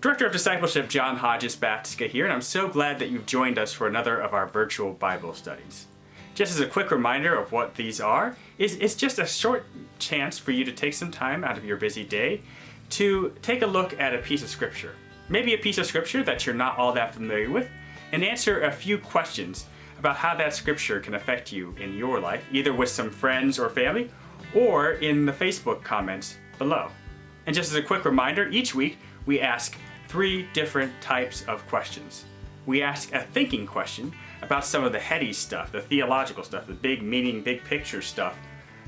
Director of Discipleship John Hodges Baptist here, and I'm so glad that you've joined us for another of our virtual Bible studies. Just as a quick reminder of what these are, it's just a short chance for you to take some time out of your busy day to take a look at a piece of scripture. Maybe a piece of scripture that you're not all that familiar with, and answer a few questions about how that scripture can affect you in your life, either with some friends or family, or in the Facebook comments below. And just as a quick reminder, each week we ask 3 different types of questions. We ask a thinking question about some of the heady stuff, the theological stuff, the big meaning, big picture stuff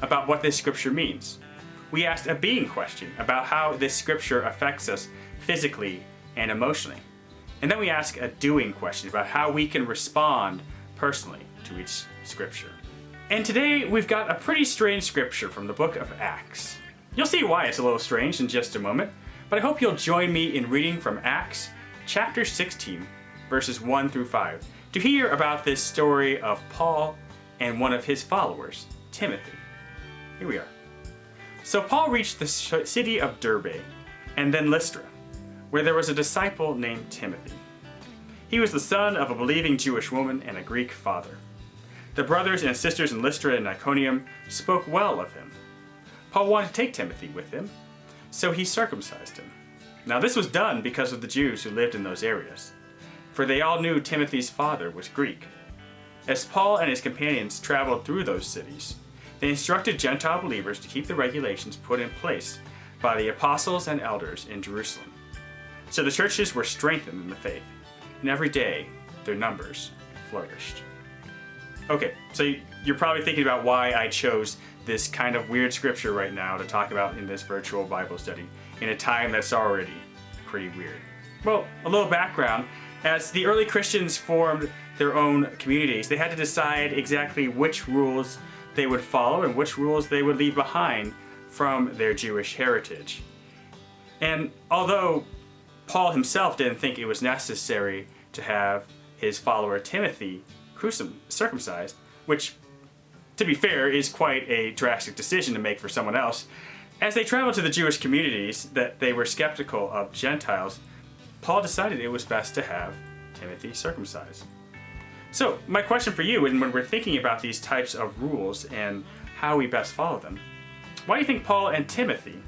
about what this scripture means. We ask a being question about how this scripture affects us physically and emotionally. And then we ask a doing question about how we can respond personally to each scripture. And today we've got a pretty strange scripture from the book of Acts. You'll see why it's a little strange in just a moment, but I hope you'll join me in reading from Acts chapter 16, verses 1 through 5, to hear about this story of Paul and one of his followers, Timothy. Here we are. So Paul reached the city of Derbe and then Lystra, where there was a disciple named Timothy. He was the son of a believing Jewish woman and a Greek father. The brothers and sisters in Lystra and Iconium spoke well of him. Paul wanted to take Timothy with him, so he circumcised him. Now this was done because of the Jews who lived in those areas, for they all knew Timothy's father was Greek. As Paul and his companions traveled through those cities, they instructed Gentile believers to keep the regulations put in place by the apostles and elders in Jerusalem. So the churches were strengthened in the faith, and every day their numbers flourished. Okay, so you're probably thinking about why I chose this kind of weird scripture right now to talk about in this virtual Bible study in a time that's already pretty weird. Well, a little background. As the early Christians formed their own communities, they had to decide exactly which rules they would follow and which rules they would leave behind from their Jewish heritage. And although Paul himself didn't think it was necessary to have his follower Timothy circumcised, which, to be fair, is quite a drastic decision to make for someone else, as they traveled to the Jewish communities that they were skeptical of Gentiles, Paul decided it was best to have Timothy circumcised. So, my question for you, and when we're thinking about these types of rules and how we best follow them, why do you think Paul and Timothy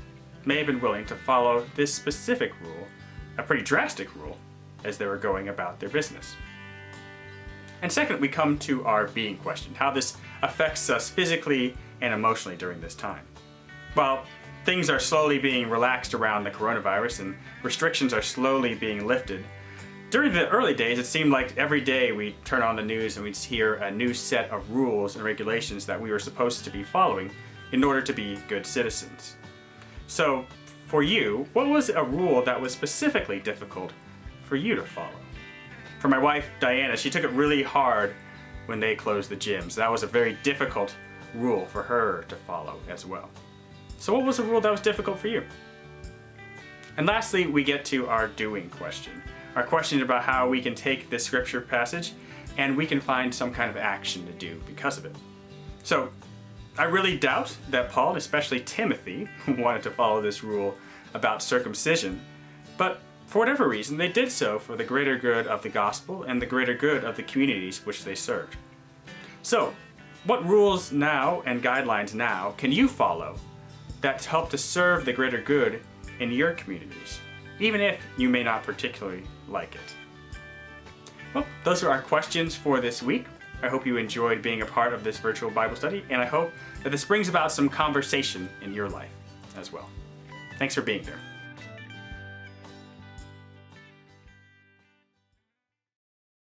may have been willing to follow this specific rule, a pretty drastic rule, as they were going about their business? And second, we come to our being question, how this affects us physically and emotionally during this time. While things are slowly being relaxed around the coronavirus and restrictions are slowly being lifted, during the early days it seemed like every day we'd turn on the news and we'd hear a new set of rules and regulations that we were supposed to be following in order to be good citizens. So, for you, what was a rule that was specifically difficult for you to follow? For my wife, Diana, she took it really hard when they closed the gyms. That was a very difficult rule for her to follow as well. So what was a rule that was difficult for you? And lastly, we get to our doing question. Our question about how we can take this scripture passage and we can find some kind of action to do because of it. So I really doubt that Paul, and especially Timothy, wanted to follow this rule about circumcision, but for whatever reason, they did so for the greater good of the gospel and the greater good of the communities which they served. So, what rules now and guidelines now can you follow that help to serve the greater good in your communities, even if you may not particularly like it? Well, those are our questions for this week. I hope you enjoyed being a part of this virtual Bible study, and I hope that this brings about some conversation in your life as well. Thanks for being here.